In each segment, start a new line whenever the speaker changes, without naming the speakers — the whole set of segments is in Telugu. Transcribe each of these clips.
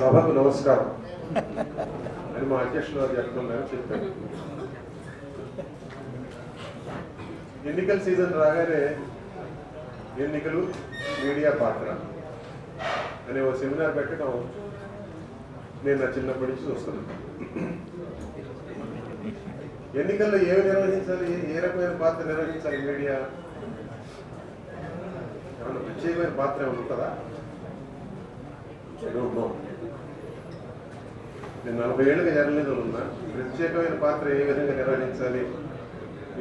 సభకు నమస్కారం అని మా అధ్యక్షులు గారు చెప్తున్నారని చెప్పారు. ఎన్నికల సీజన్ రాగానే ఎన్నికలు మీడియా పాత్ర అనే ఒక సెమినార్ పెట్టడం నేను నా చిన్నప్పటి నుంచి చూస్తున్నాను. ఎన్నికల్లో ఏమి నిర్వహించాలి, ఏ రకమైన పాత్ర నిర్వహించాలి మీడియా, ఏమన్నా ప్రత్యేకమైన పాత్ర ఏమైనా ఉంటుందా? నేను 40 ఏళ్ళుగా జర్నలిజం ఉన్నా. ప్రత్యేకమైన పాత్ర ఏ విధంగా నిర్వహించాలి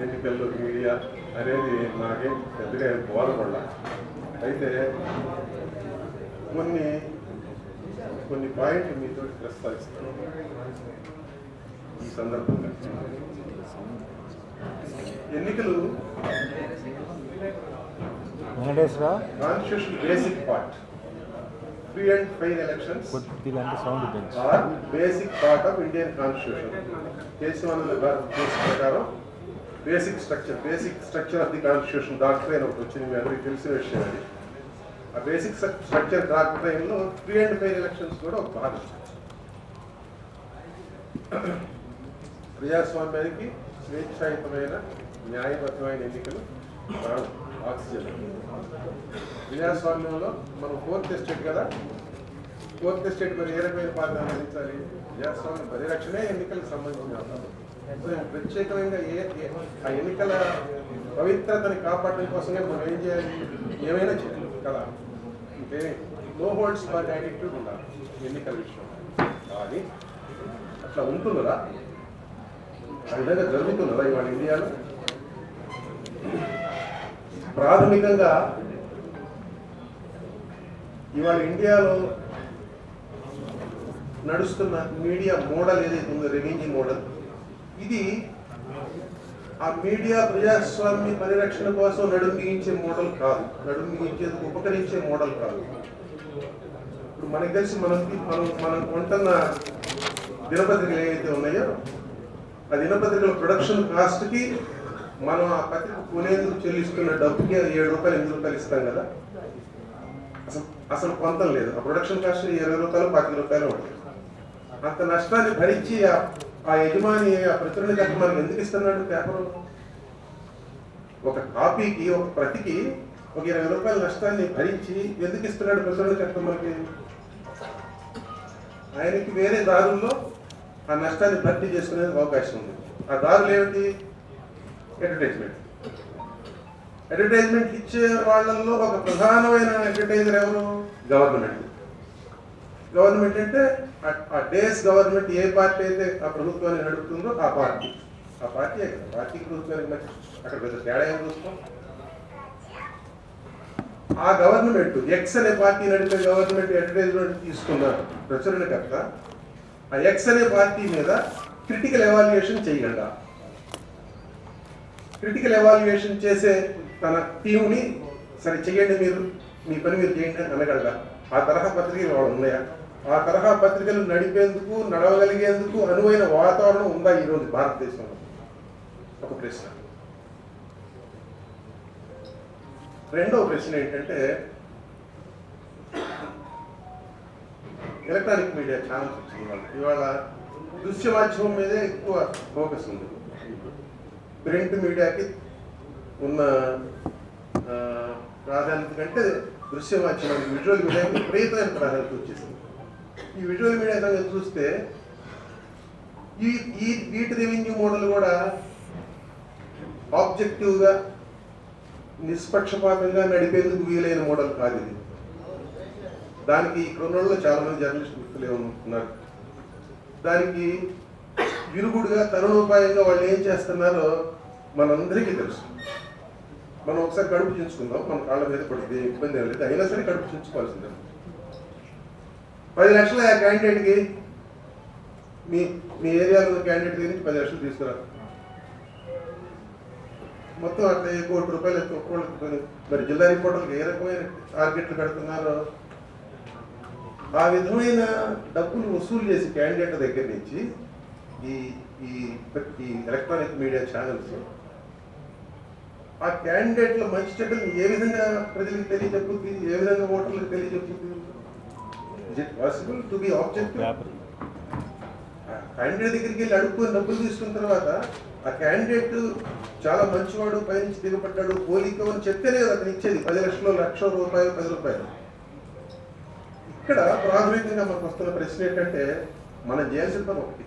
ఎన్నికల్లో మీడియా అనేది నాకేం పెద్దగా బోధపడాల. అయితే కొన్ని పాయింట్లు మీతో ప్రస్తావిస్తాను ఈ సందర్భంగా. ఎన్నికలు constitution basic part. Free and fair elections are basic part of Indian Constitution. Kesavananda case ప్రకారం basic structure of the constitution doctrine ఒకటి వచ్చింది. మీ అందరికీ తెలిసిన విషయం అది. ఆ బేసిక్ స్ట్రక్చర్ డాక్ట్రైన్లో ఫ్రీ అండ్ ఫెయిర్ ఎలక్షన్స్ కూడా ఒక భాగం. ప్రజాస్వామ్యానికి స్వేచ్ఛాయుతమైన న్యాయబద్ధమైన ఎన్నికలు ఆక్సిజన్. ప్రజాస్వామ్యంలో మనం 4th ఎస్టేట్ కదా. 4th ఎస్టేట్ మరి ఏ రకమైన పాత్ర నిర్వహించాలి? ప్రజాస్వామ్య పరిరక్షణే ఎన్నికలకు సంబంధించిన ప్రత్యేకమైన ఆ ఎన్నికల పవిత్రతని కాపాడడం కోసమే మనం ఏం చేయాలి, ఏమైనా చేయాలి కదా. అంటే నో హోల్డ్స్ బార్డ్ యాటిట్యూడ్ ఉండాలి ఎన్నికల విషయం. కానీ అట్లా ఉంటుందా? ఆ విధంగా జరుగుతున్నదా ఇవాళ ఇండియాలో? ప్రాథమికంగా ఇవాళ ఇండియాలో నడుస్తున్న మీడియా మోడల్ ఏదైతే ఉందో, రెవెన్యూ మోడల్, ఇది ఆ మీడియా ప్రజాస్వామ్య పరిరక్షణ కోసం నడుము బిగించే మోడల్ కాదు, నడుము బిగించేందుకు ఉపకరించే మోడల్ కాదు. ఇప్పుడు మనకు తెలిసి మనం కొంటున్న దినపత్రికలు ఏవైతే ఉన్నాయో, ఆ దినపత్రికల ప్రొడక్షన్ కాస్ట్కి మనం ఆ పత్రిక కొనేందుకు చెల్లిస్తున్న డబ్బుకి 7 రూపాయలు 8 రూపాయలు ఇస్తాం కదా. అసలు పొంతం లేదు. ఆ ప్రొడక్షన్ కాస్ట్ 20 రూపాయలు 10 రూపాయలు ఉంటుంది. అంత నష్టాన్ని భరించి ఆ యజమాని ఆ ప్రచురణకర్త మనకి ఎందుకు ఇస్తున్నాడు? పేపర్ ఒక కాపీకి, ఒక ప్రతికి ఒక 20 రూపాయల నష్టాన్ని భరించి ఎందుకు ఇస్తున్నాడు ప్రచురణకర్త మనకి? ఆయనకి వేరే దారుల్లో ఆ నష్టాన్ని భర్తీ చేసుకునేందుకు అవకాశం ఉంది. ఆ దారులు ఏమిటి? అడ్వర్టైజ్మెంట్ ఇచ్చే వాళ్ళల్లో ఒక ప్రధానమైన అడ్వర్టైజర్ ఎవరు? గవర్నమెంట్ అంటే ఆ డేస్ గవర్నమెంట్ ఏ పార్టీ అయితే ఆ ప్రభుత్వాన్ని నడుపుతుందో ఆ పార్టీకి ప్రభుత్వానికి అక్కడ పెద్ద తేడా ఏం చూస్తాం. ఆ గవర్నమెంట్ ఎక్స్ అనే పార్టీ నడిపే గవర్నమెంట్ అడ్వర్టైజ్మెంట్ తీసుకున్న ప్రచురణకర్త ఆ ఎక్స్ అనే పార్టీ మీద క్రిటికల్ ఎవాల్యుయేషన్ చేయగలరా? క్రిటికల్ ఎవాల్యుయేషన్ చేసే తన టీంని సరే చెయ్యండి, మీ పని మీరు చేయండి అనగలరా? ఆ తరహా పత్రికలు వాళ్ళు ఉన్నాయా? ఆ తరహా పత్రికలు నడిపేందుకు, నడవగలిగేందుకు అనువైన వాతావరణం ఉందా ఈరోజు భారతదేశంలో? ఒక ప్రశ్న. రెండవ ప్రశ్న ఏంటంటే, ఎలక్ట్రానిక్ మీడియా ఛానల్స్ వచ్చింది వాళ్ళు. ఇవాళ దృశ్య మాధ్యమం మీదే ఎక్కువ ఫోకస్ ఉంది. ప్రింట్ మీడియాకి ఉన్న ప్రాధాన్యత కంటే దృశ్య మాధ్యమానికి, విజువల్ మీడియాకి విపరీతమైన ప్రాధాన్యత వచ్చేసింది. ఈ విజువల్ మీడియా సంగతి చూస్తే వీటి రెవెన్యూ మోడల్ కూడా ఆబ్జెక్టివ్గా నిష్పక్షపాతంగా నడిపేందుకు వీలైన మోడల్ కాదు ఇది. దానికి ఈ క్రమంలో చాలా మంది జర్నలిస్ట్ మిత్రులు ఉన్నారు. దానికి విరుగుడుగా తరుణోపాయంగా వాళ్ళు ఏం చేస్తున్నారో మనందరికీ తెలుసు. మనం ఒకసారి కడుపు చించుకుందాం, మన కాళ్ళ మీద పడుతుంది, ఇబ్బంది ఏం లేదు. అయినా సరే కడుపు చించుకోవాల్సిందే. 10 లక్షల ఆ క్యాండిడేట్కి, మీ ఏరియాలో ఉన్న క్యాండిడేట్ నుంచి 10 లక్షలు తీసుకురా. మొత్తం అట్లా 1 కోటి రూపాయలు ఒక్కోళ్ళకి. మరి జిల్లా రిపోర్టర్లకు ఏ రకమైన టార్గెట్లు పెడుతున్నారో ఆ విధమైన డబ్బులు వసూలు చేసి క్యాండిడేట్ దగ్గర నుంచి ఈ ఎలక్ట్రానిక్ మీడియా ఛానల్స్ ఆ క్యాండిడేట్ల మంచి చెడ్డలు ఏ విధంగా ప్రజలకు తెలియజెప్పుద్ది, ఏ విధంగా ఓటర్లకు తెలియజెప్పుద్ది? Is it possible to be objective? Candidate దగ్గరికి వెళ్ళి అడుక్కుని డబ్బులు తీసుకున్న తర్వాత ఆ క్యాండిడేట్ చాలా మంచివాడు, పైనుంచి దిగబడ్డాడు, పోలిక అని చెప్తేనే కదా అతను ఇచ్చేది 10 లక్షలు, 1,00,000 రూపాయలు, 10 రూపాయలు. ఇక్కడ ప్రాథమికంగా మనకు వస్తున్న ప్రశ్న ఏంటంటే, మనం చేయాల్సిన పని ఒకటి,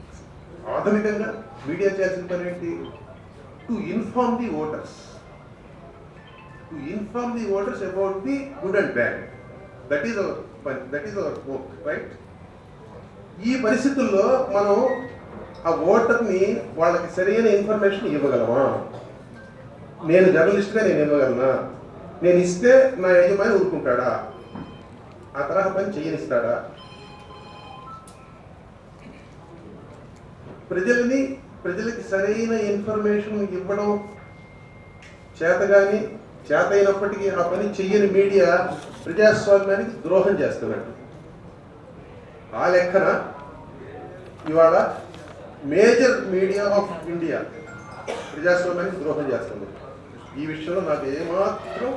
ప్రాథమికంగా మీడియా చేయాల్సిన పని ఏంటి? To inform the voters, to inform the voters about the good and bad. That is our పని, that is our work, right? ఈ పరిస్థితుల్లో మనం ఆ ఓటర్ని వాళ్ళకి సరైన ఇన్ఫర్మేషన్ ఇవ్వగలమా? నేను జర్నలిస్ట్గా నేను ఇవ్వగలనా? నేను ఇస్తే నా యజమాని ఊరుకుంటాడా? ఆ తరహా పని చేయనిస్తాడా? ప్రజలకి సరైన ఇన్ఫర్మేషన్ ఇవ్వడం చేతగాని, చేత అయినప్పటికీ ఆ పని చెయ్యని మీడియా ప్రజాస్వామ్యానికి ద్రోహం చేస్తున్నట్టు. ఆ లెక్కన ఇవాళ మేజర్ మీడియా ఆఫ్ ఇండియా ప్రజాస్వామ్యానికి ద్రోహం చేస్తుంది. ఈ విషయంలో నాకు ఏమాత్రం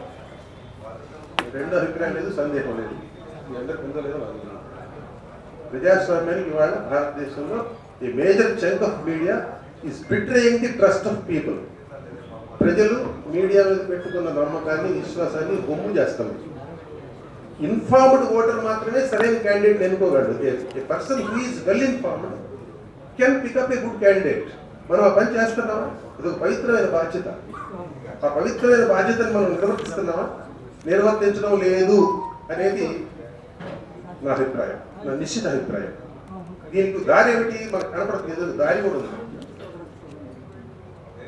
రెండు అభిప్రాయం లేదు, సందేహం లేదు. మీ అందరికి ఉందో లేదో నాకు తెలియదు. ప్రజాస్వామ్యానికి ఇవాళ భారతదేశంలో a major chunk of media is betraying the trust of people. ప్రజలు మీడియా మీద పెట్టుకున్న నమ్మకాన్ని, విశ్వాసాన్ని బొమ్ము చేస్తున్నారు. ఇన్ఫార్మ్డ్ ఓటర్ మాత్రమే సరైన క్యాండిడేట్ ఎన్నుకోగలడు. A person who is well informed can pick up a good candidate. మనం ఆ పని చేస్తున్నామా? ఇది ఒక పవిత్రమైన బాధ్యత. ఆ పవిత్రమైన బాధ్యతను మనం నిర్వర్తిస్తున్నామా? నిర్వర్తించడం లేదు అనేది నా అభిప్రాయం, నా నిశ్చిత అభిప్రాయం. దీనికి దారి ఏమిటి? మనకు కనపడలేదు, దారి కూడా ఉంది.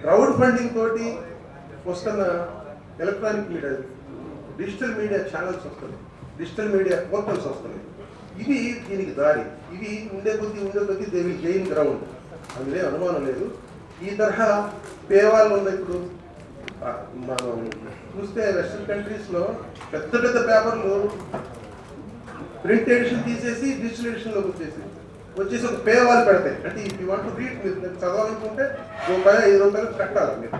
క్రౌడ్ ఫండింగ్ తోటి వస్తున్న electronic media, digital media channels వస్తున్నాయి, డిజిటల్ మీడియా పోర్టల్స్ వస్తున్నాయి. ఇవి దీనికి దారి. ఇవి ఉండే కొద్దీ దే విల్ గెయిన్ గ్రౌండ్, అందులో అనుమానం లేదు. ఈ తరహా పేవాళ్ళు ఉన్న ఇప్పుడు మనం చూస్తే వెస్టర్న్ కంట్రీస్లో పెద్ద పెద్ద పేపర్లు ప్రింట్ ఎడిషన్ తీసేసి డిజిటల్ ఎడిషన్లోకి వచ్చేసి ఒక పేవాళ్ళు పెడతాయి. అంటే if you want to read, మీరు చదవాలనుకుంటే ₹5 కట్టాలి మీరు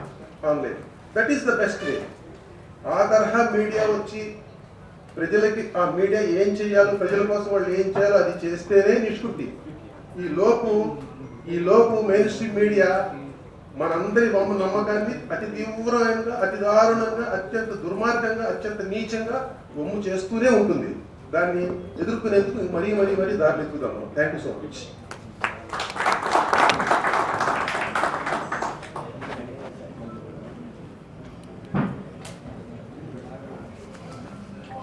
online. That is the best way. ఆ తరహా మీడియా వచ్చి ప్రజలకి ఆ మీడియా ఏం చేయాలో, ప్రజల కోసం వాళ్ళు ఏం చేయాలో అది చేస్తేనే నిష్కృతి. ఈ లోపు మెయిన్ స్ట్రీమ్ మీడియా మనందరి నమ్మకాన్ని అతి తీవ్రంగా, అతి దారుణంగా, అత్యంత దుర్మార్గంగా, అత్యంత నీచంగా బొమ్ము చేస్తూనే ఉంటుంది. దాన్ని ఎదుర్కొనేందుకు మరీ దారి ఎత్తుకుదాము. Thank you so much.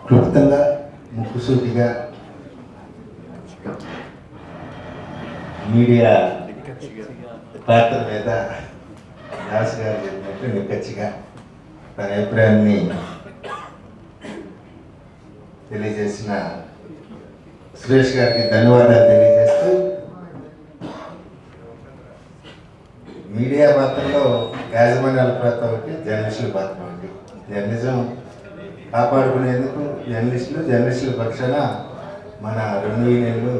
క్లుప్తంగా, ముక్కుసూటిగా మీడియా పాత్ర మీద దాస్ గారు చెప్పినట్టు నిక్కచ్చిగా తన అభిప్రాయాన్ని తెలియజేసిన సురేష్ గారికి ధన్యవాదాలు తెలియజేస్తూ, మీడియా పాత్రలో యాజమాన్యాల పాత్ర ఒకటి, జర్నలిస్టుల పాత్ర ఒకటి. జర్నలిజం కాపాడుకునేందుకు జర్నలిస్టుల పక్షాన మన 2 యూనియన్లు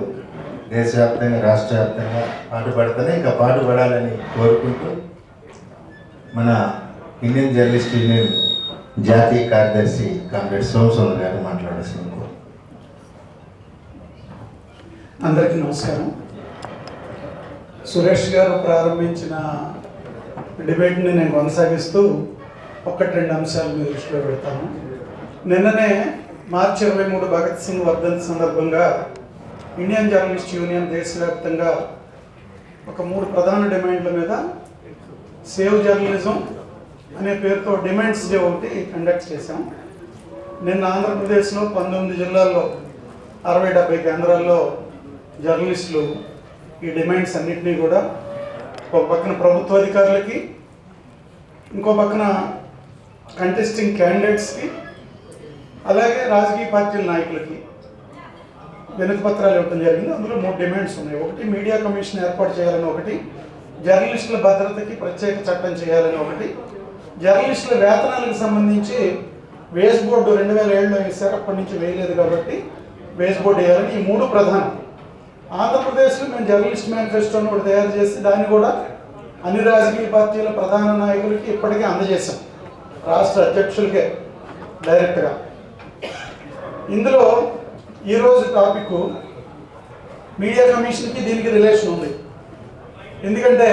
దేశవ్యాప్తంగా, రాష్ట్ర వ్యాప్తంగా పాటుపడతానే ఇంకా పాటుపడాలని కోరుకుంటూ, మన ఇండియన్ జర్నలిస్ట్ యూనియన్ జాతీయ కార్యదర్శి కామ్రేడ్ సోమసుందర్ గారు మాట్లాడాల్సింది.
అందరికీ నమస్కారం. సురేష్ గారు ప్రారంభించిన డిబేట్ని నేను కొనసాగిస్తూ 1-2 అంశాలు మీ దృష్టిలో పెడతాను. నిన్ననే మార్చి 23 భగత్ సింగ్ వర్ధంతి సందర్భంగా ఇండియన్ జర్నలిస్ట్ యూనియన్ దేశవ్యాప్తంగా ఒక 3 ప్రధాన డిమాండ్ల మీద సేవ్ జర్నలిజం అనే పేరుతో డిమాండ్స్ డే ఒకటి కండక్ట్ చేశాం. నిన్న ఆంధ్రప్రదేశ్లో 19 జిల్లాల్లో 60-70 కేంద్రాల్లో జర్నలిస్టులు ఈ డిమాండ్స్ అన్నింటినీ కూడా ఒక పక్కన ప్రభుత్వ అధికారులకి, ఇంకో పక్కన కంటెస్టింగ్ క్యాండిడేట్స్కి, అలాగే రాజకీయ పార్టీల నాయకులకి వినతి పత్రాలు ఇవ్వడం జరిగింది. అందులో 3 డిమాండ్స్ ఉన్నాయి. ఒకటి, మీడియా కమిషన్ ఏర్పాటు చేయాలని ఒకటి, జర్నలిస్టుల భద్రతకి ప్రత్యేక చట్టం చేయాలని ఒకటి, జర్నలిస్టుల వేతనాలకు సంబంధించి వేజ్ బోర్డు 2007లో వేశారు, అప్పటి నుంచి వేయలేదు కాబట్టి వేజ్ బోర్డు వేయాలని. ఈ 3 ప్రధానం. ఆంధ్రప్రదేశ్లో మేము జర్నలిస్ట్ మేనిఫెస్టోని కూడా తయారు చేసి దాన్ని కూడా అన్ని రాజకీయ పార్టీల ప్రధాన నాయకులకి ఇప్పటికే అందజేశాం, రాష్ట్ర అధ్యక్షులకే డైరెక్ట్గా. ఇందులో ఈరోజు టాపిక్ మీడియా కమిషన్కి దీనికి రిలేషన్ ఉంది. ఎందుకంటే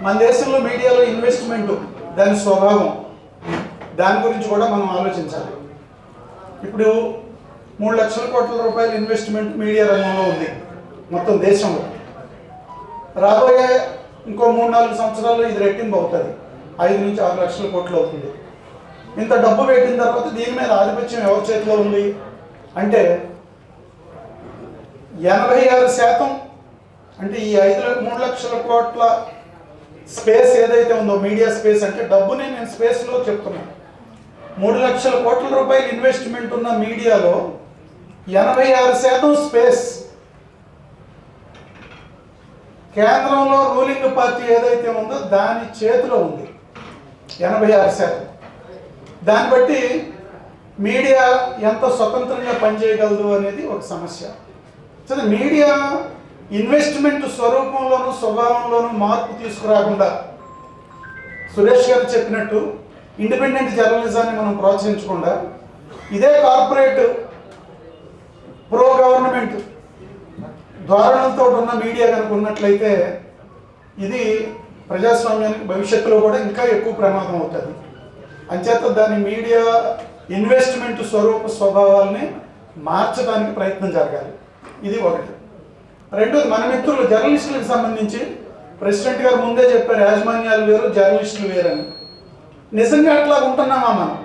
మన దేశంలో మీడియాలో ఇన్వెస్ట్మెంట్, దాని స్వభావం, దాని గురించి కూడా మనం ఆలోచించాలి. ఇప్పుడు 3 లక్షల కోట్ల రూపాయల ఇన్వెస్ట్మెంట్ మీడియా రంగంలో ఉంది మొత్తం దేశంలో. రాబోయే ఇంకో 3-4 సంవత్సరాల్లో ఇది రెట్టింపు అవుతుంది, 5 నుంచి 6 లక్షల కోట్లు అవుతుంది. ఇంత డబ్బు పెట్టిన తర్వాత దీని మీద ఆధిపత్యం ఎవరి చేతిలో ఉంది అంటే 86%, అంటే ఈ 3 లక్షల కోట్ల స్పేస్ ఏదైతే ఉందో మీడియా స్పేస్, అంటే డబ్బుని నేను స్పేస్లో చెప్తున్నాను. 3 లక్షల కోట్ల రూపాయల ఇన్వెస్ట్మెంట్ ఉన్న మీడియాలో 86% స్పేస్ కేంద్రంలో రూలింగ్ పార్టీ ఏదైతే ఉందో దాని చేతిలో ఉంది, 86%. దాన్ని బట్టి మీడియా ఎంత స్వతంత్రంగా పనిచేయగలదు అనేది ఒక సమస్య. సో మీడియా ఇన్వెస్ట్మెంట్ స్వరూపంలోనూ స్వభావంలోనూ మార్పు తీసుకురాకుండా సురేష్ గారు చెప్పినట్టు ఇండిపెండెంట్ జర్నలిజాన్ని మనం ప్రోత్సహించకుండా ఇదే కార్పొరేట్ ప్రో గవర్నమెంట్ ధోరణులతో ఉన్న మీడియా కనుక ఉన్నట్లయితే ఇది ప్రజాస్వామ్యానికి భవిష్యత్తులో కూడా ఇంకా ఎక్కువ ప్రమాదం అవుతుంది. అంచేత దాని మీడియా ఇన్వెస్ట్మెంట్ స్వరూప స్వభావాల్ని మార్చడానికి ప్రయత్నం జరగాలి. ఇది ఒకటి. రెండోది, మన మిత్రులు జర్నలిస్టులకు సంబంధించి ప్రెసిడెంట్ గారు ముందే చెప్పారు, యాజమాన్యాలు వేరు జర్నలిస్టులు వేరని. నిజంగా అట్లా ఉంటున్నామా మనం?